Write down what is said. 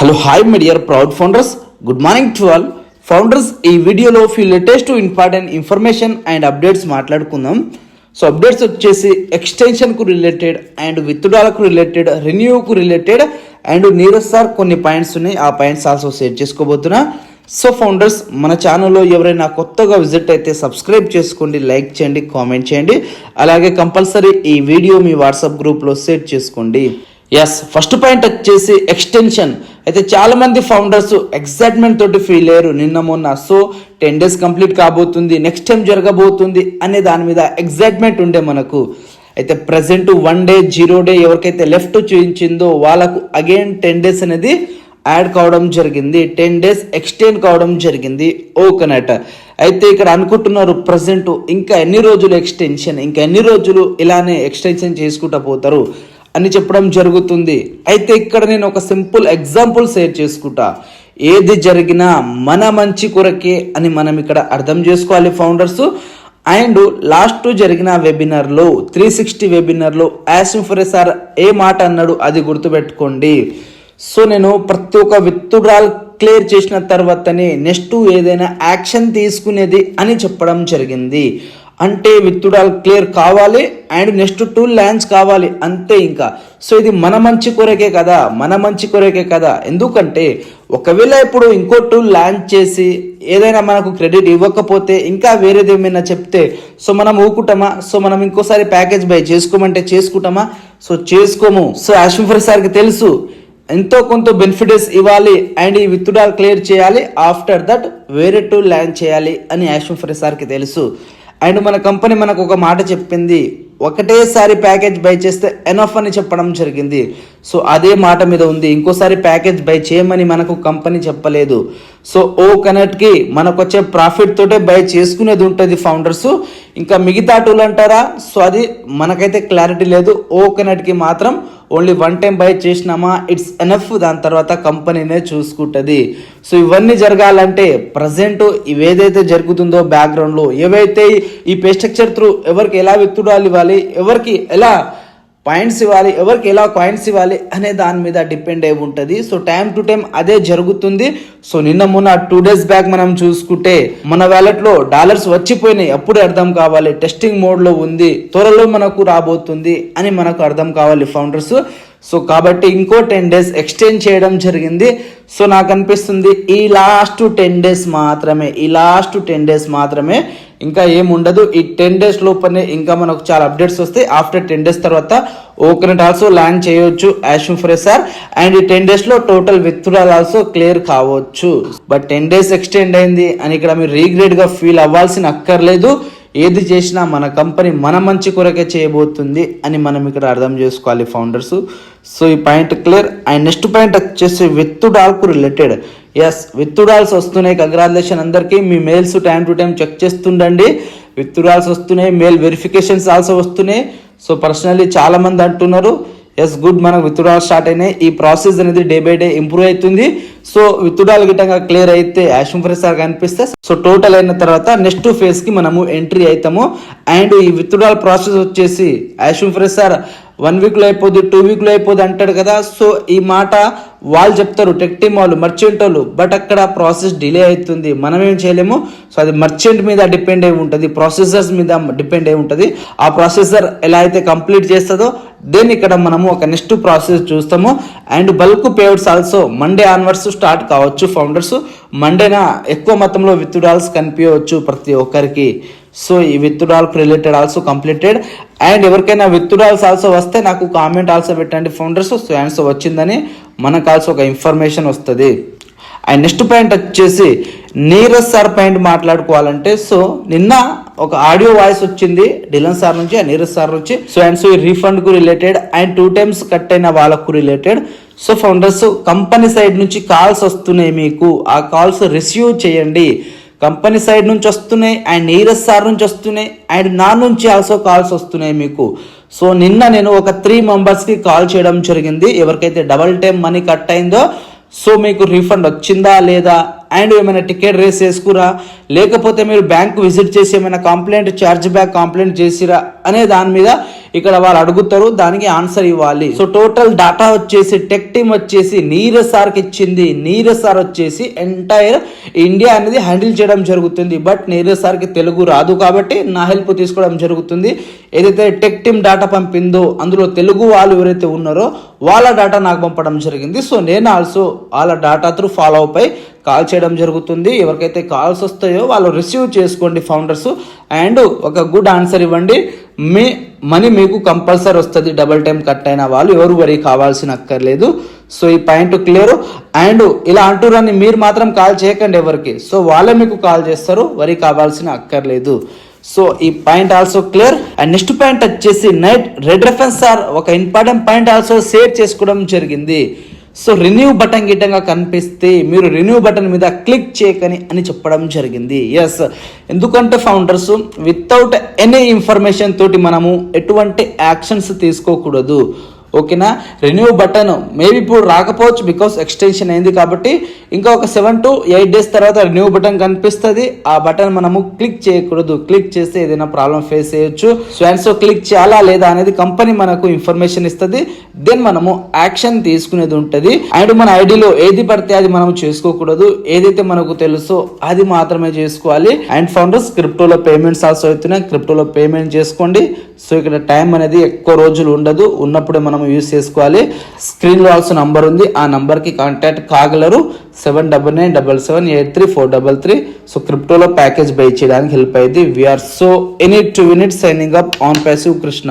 Hello hi my dear proud founders, good morning to all founders. ఈ వీడియోలో few latest important information and updates మాట్లాడుకుందాం. So updates వచ్చేసి ఎక్స్టెన్షన్కు related and విత్డ్రాలకు related, రెన్యూకు related and Neeraj sir కొన్ని points ఉన్నాయి. ఆ పాయింట్స్ ఆల్సో షేర్ చేసుకోబోతున్నా. సో ఫౌండర్స్, మన ఛానల్లో ఎవరైనా కొత్తగా విజిట్ అయితే సబ్స్క్రైబ్ చేసుకోండి, లైక్ చేయండి, కామెంట్ చేయండి. అలాగే కంపల్సరీ ఈ వీడియో మీ వాట్సాప్ గ్రూప్లో షేర్ చేసుకోండి. ఎస్, ఫస్ట్ పాయింట్ వచ్చేసి ఎక్స్టెన్షన్. అయితే చాలా మంది ఫౌండర్స్ ఎక్సైట్మెంట్ తోటి ఫీల్ అయ్యారు నిన్న మొన్న. సో 10 days కంప్లీట్ కాబోతుంది, నెక్స్ట్ టైం జరగబోతుంది అనే దాని మీద ఎక్సైట్మెంట్ ఉండే మనకు. అయితే ప్రజెంట్ 1 day 0 day ఎవరికైతే లెఫ్ట్ చూపించిందో వాళ్ళకు అగైన్ 10 days అనేది యాడ్ కావడం జరిగింది, 10 days ఎక్స్టెండ్ కావడం జరిగింది. ఓకేనట్. అయితే ఇక్కడ అనుకుంటున్నారు ప్రజెంట్ ఇంకా ఎన్ని రోజులు ఎక్స్టెన్షన్, ఇంకా ఎన్ని రోజులు ఇలానే ఎక్స్టెన్షన్ చేసుకుంటూ పోతారు అని చెప్పడం జరుగుతుంది. అయితే ఇక్కడ నేను ఒక సింపుల్ ఎగ్జాంపుల్ షేర్ చేసుకుంటా. ఏది జరిగినా మన మంచి కొరకే అని మనం ఇక్కడ అర్థం చేసుకోవాలి ఫౌండర్స్. అండ్ లాస్ట్ జరిగిన వెబినార్లో 360 వెబినార్లో యాసిఫరే సార్ ఏ మాట అన్నాడు అది గుర్తుపెట్టుకోండి. సో నేను ప్రతి ఒక్క విత్డ్రాల్ క్లియర్ చేసిన తర్వాతనే నెక్స్ట్ ఏదైనా యాక్షన్ తీసుకునేది అని చెప్పడం జరిగింది. అంటే విత్డ్రాల్ క్లియర్ కావాలి అండ్ నెక్స్ట్ 2 lands కావాలి, అంతే ఇంకా. సో ఇది మన మంచి కొరకే కదా, మన మంచి కొరకే కదా. ఎందుకంటే ఒకవేళ ఇప్పుడు ఇంకో 2 lands చేసి ఏదైనా మనకు క్రెడిట్ ఇవ్వకపోతే, ఇంకా వేరేది ఏమైనా చెప్తే సో మనం ఊకుంటామా? సో మనం ఇంకోసారి ప్యాకేజ్ బై చేసుకోమంటే చేసుకుంటామా? సో చేసుకోము. సో యాషిఫర్ సార్కి తెలుసు ఎంతో కొంత బెనిఫిట్స్ ఇవ్వాలి అండ్ ఈ విత్డ్రాల్ క్లియర్ చేయాలి, ఆఫ్టర్ దట్ వేరే 2 lands చేయాలి అని యాషిఫర్ సార్కి తెలుసు. అండ్ మన కంపెనీ మనకు ఒక మాట చెప్పింది, ఒకటేసారి ప్యాకేజ్ బై చేస్తే ఎనఫ్ అని చెప్పడం జరిగింది. సో అదే మాట మీద ఉంది, ఇంకోసారి ప్యాకేజ్ బై చేయమని మనకు కంపెనీ చెప్పలేదు. సో ఓ కనెక్ట్కి మనకు వచ్చే ప్రాఫిట్ తోటే బై చేసుకునేది ఉంటుంది ఫౌండర్స్. ఇంకా మిగతా టూల్ అంటారా, సో అది మనకైతే క్లారిటీ లేదు. ఓ కనెక్ట్కి మాత్రం ఓన్లీ 1 time బై చేసినామా ఇట్స్ ఎనఫ్, దాని తర్వాత కంపెనీనే చూసుకుంటుంది. సో ఇవన్నీ జరగాలంటే ప్రజెంట్ ఇవేదైతే జరుగుతుందో బ్యాక్గ్రౌండ్లో, ఏవైతే ఈ పే స్ట్రక్చర్ త్రూ ఎవరికి ఎలా విత్డ్రాల్ ఇవ్వాలి, ఎవరికి ఎలా పాయింట్స్ ఇవ్వాలి, ఎవరికి ఎలా కాయిన్స్ ఇవ్వాలి అనే దాని మీద డిపెండ్ అయి ఉంటుంది. సో టైం టు టైం అదే జరుగుతుంది. సో నిన్న మొన్న 2 days బ్యాక్ మనం చూసుకుంటే మన వ్యాలెట్లో డాలర్స్ వచ్చిపోయినాయి, అప్పుడే అర్థం కావాలి. టెస్టింగ్ మోడ్లో ఉంది, త్వరలో మనకు రాబోతుంది అని మనకు అర్థం కావాలి ఫౌండర్స్. సో కాబట్టి ఇంకో 10 days ఎక్స్టెండ్ చేయడం జరిగింది. సో నాకు అనిపిస్తుంది ఈ లాస్ట్ 10 days మాత్రమే, ఈ లాస్ట్ 10 days మాత్రమే, ఇంకా ఏముండదు. ఈ 10 days లోపలనే ఇంకా మనకు చాలా అప్డేట్స్ వస్తాయి. ఆఫ్టర్ 10 days తర్వాత ఓకనెట్ ఆల్సో ల్యాండ్ చేయొచ్చు యాషిఫరే సార్. అండ్ ఈ 10 days లో టోటల్ విత్డ్రాల్ ఆల్సో క్లియర్ కావచ్చు. బట్ 10 days ఎక్స్టెండ్ అయింది అని ఇక్కడ మీరు రీగ్రెట్గా ఫీల్ అవ్వాల్సిన అక్కర్లేదు. ఏది చేసినా మన కంపెనీ మన మంచి కొరకే చేయబోతుంది అని మనం ఇక్కడ అర్థం చేసుకోవాలి ఫౌండర్స్. సో ఈ point clear. And next point వచ్చేసి విత్డ్రాల్కు రిలేటెడ్. ఎస్, విత్డ్రాల్స్ వస్తున్నాయి. కంగ్రాచులేషన్ అందరికీ. మీ mails time to time check చేస్తుండండి. విత్డ్రాల్స్ వస్తున్నాయి, మెయిల్ వెరిఫికేషన్స్ ఆల్సో వస్తున్నాయి. సో పర్సనల్లీ చాలా మంది అంటున్నారు ఎస్ గుడ్, మనకు విత్డ్రాల్ స్టార్ట్ అయినాయి, ఈ ప్రాసెస్ అనేది డే బై డే ఇంప్రూవ్ అవుతుంది. సో విత్డ్రాల్ గిట్టంగా క్లియర్ అయితే యాషిఫర్ సార్ కనిపిస్తే సో టోటల్ అయిన తర్వాత నెక్స్ట్ ఫేజ్ కి మనము ఎంట్రీ అవుతాము. అండ్ ఈ విత్డ్రాల్ ప్రాసెస్ వచ్చేసి యాషిఫర్ సార్ 1 week లో అయిపోద్ది, 2 week లో అయిపోద్ది అంటాడు కదా. సో ఈ మాట వాళ్ళు చెప్తారు, టెక్ టీమ్ వాళ్ళు, మర్చెంట్ వాళ్ళు. బట్ అక్కడ ప్రాసెస్ డిలే అవుతుంది, మనం ఏం చేయలేము. సో అది మర్చెంట్ మీద డిపెండ్ అయి ఉంటుంది, ప్రాసెసర్స్ మీద డిపెండ్ అయి ఉంటుంది. ఆ ప్రాసెసర్ ఎలా అయితే కంప్లీట్ చేస్తుందో దెన్ ఇక్కడ మనము ఒక నెక్స్ట్ ప్రాసెస్ చూస్తాము. And bulk payments also Monday onwards start కావచ్చు ఫౌండర్స్. మండేన ఎక్కువ మొత్తంలో విత్డ్రాల్స్ కనిపించవచ్చు ప్రతి ఒక్కరికి. సో ఈ withdrawal related also completed. And ఎవరికైనా విత్డ్రాల్స్ ఆల్సో వస్తే నాకు కామెంట్ ఆల్సో పెట్టండి ఫౌండర్స్. సో ఆన్సర్ వచ్చిందని మనకు ఆల్సో ఒక ఇన్ఫర్మేషన్ వస్తుంది. అండ్ నెక్స్ట్ పాయింట్ వచ్చేసి నీరజ్ సార్ పాయింట్ మాట్లాడుకోవాలంటే, సో నిన్న ఒక ఆడియో వాయిస్ వచ్చింది డిలన్ సార్ నుంచి, నీరజ్ సార్ నుంచి. సో అండ్ సో ఈ రీఫండ్ కు రిలేటెడ్ అండ్ 2 times కట్ అయిన వాళ్ళకు related. So founders, company side నుంచి కాల్స్ వస్తున్నాయి మీకు, ఆ కాల్స్ రిసీవ్ చేయండి. కంపెనీ సైడ్ నుంచి వస్తున్నాయి అండ్ నీరజ్ సార్ నుంచి వస్తున్నాయి అండ్ నా నుంచి ఆల్సో కాల్స్ వస్తున్నాయి మీకు. సో నిన్న నేను ఒక 3 members కాల్ చేయడం జరిగింది. ఎవరికైతే డబల్ టైం మనీ కట్ అయిందో సో మీకు రీఫండ్ వచ్చిందా లేదా అండ్ ఏమైనా టికెట్ రేస్ చేసుకురా, లేకపోతే మీరు బ్యాంక్ విజిట్ చేసి ఏమైనా కంప్లైంట్ ఛార్జ్ బ్యాక్ కంప్లైంట్ చేసిరా అనే దాని మీద ఇక్కడ వాళ్ళు అడుగుతారు, దానికి ఆన్సర్ ఇవ్వాలి. సో టోటల్ డాటా వచ్చేసి టెక్ టీమ్ వచ్చేసి నీరజ్ సార్కి ఇచ్చింది. నీరజ్ సార్ వచ్చేసి ఎంటైర్ ఇండియా అనేది హ్యాండిల్ చేయడం జరుగుతుంది. బట్ నీరజ్ సార్కి తెలుగు రాదు కాబట్టి నా హెల్ప్ తీసుకోవడం జరుగుతుంది. ఏదైతే టెక్ టీమ్ డాటా పంపిందో అందులో తెలుగు వాళ్ళు ఎవరైతే ఉన్నారో వాళ్ళ డాటా నాకు పంపడం జరిగింది. సో నేను ఆల్సో వాళ్ళ డాటా త్రూ ఫాలో అప్ అయి కాల్ చేయడం జరుగుతుంది. ఎవరికైతే కాల్స్ వస్తాయో వాళ్ళు రిసీవ్ చేసుకోండి ఫౌండర్స్, అండ్ ఒక గుడ్ ఆన్సర్ ఇవ్వండి. మీ మనీ మీకు కంపల్సరీ వస్తుంది. డబల్ టైం కట్ అయిన వాళ్ళు ఎవరు వరి కావాల్సిన అక్కర్లేదు. సో ఈ పాయింట్ క్లియర్. అండ్ ఇలా అంటున్నారని మీరు మాత్రం కాల్ చేయకండి ఎవరికి, సో వాళ్ళే మీకు కాల్ చేస్తారు, వరి కావాల్సిన అక్కర్లేదు. సో ఈ point also clear. And next point వచ్చేసి నైట్ రెడ్ రెఫరెన్స్ సార్ ఒక ఇంపార్టెంట్ పాయింట్ ఆల్సో షేర్ చేసుకోవడం జరిగింది. సో రిన్యూ బటన్ గిట్టంగా కనిపిస్తే మీరు రిన్యూ బటన్ మీద క్లిక్ చేయకని అని చెప్పడం జరిగింది. ఎస్, ఎందుకంటే ఫౌండర్స్ వితౌట్ ఎనీ ఇన్ఫర్మేషన్ తోటి మనము ఎటువంటి యాక్షన్స్ తీసుకోకూడదు. ఓకేనా, రెన్యూ బటన్ మేబీ ఇప్పుడు రాకపోవచ్చు బికాస్ ఎక్స్టెన్షన్ అయింది కాబట్టి ఇంకా ఒక 7 to 8 days తర్వాత రెన్యూ బటన్ కనిపిస్తుంది. ఆ బటన్ మనము క్లిక్ చేయకూడదు. క్లిక్ చేస్తే ఏదైనా ప్రాబ్లం ఫేస్ చేయొచ్చు. సో క్లిక్ చేయాలా లేదా అనేది కంపెనీ మనకు ఇన్ఫర్మేషన్ ఇస్తుంది. దెన్ మనము యాక్షన్ తీసుకునేది ఉంటుంది. అండ్ మన ఐడిలో ఏది పడితే అది మనం చేసుకోకూడదు. ఏదైతే మనకు తెలుసో అది మాత్రమే చేసుకోవాలి. అండ్ ఫౌండర్స్ క్రిప్టోలో పేమెంట్స్ ఆల్సో అవుతున్నాయి. క్రిప్టోలో పేమెంట్ చేసుకోండి. సో ఇక్కడ టైం అనేది ఎక్కువ రోజులు ఉండదు, ఉన్నప్పుడే మనం యూజ్ చేసుకోవాలి. స్క్రీన్ లో ఆల్సో నంబర్ ఉంది, ఆ నంబర్ కి కాంటాక్ట్ కాగలరు. 7997783433. సో క్రిప్టోలో ప్యాకేజ్ బై చేయడానికి హెల్ప్ అయ్యింది. We're so in it to win it. Signing up on passive Krishna.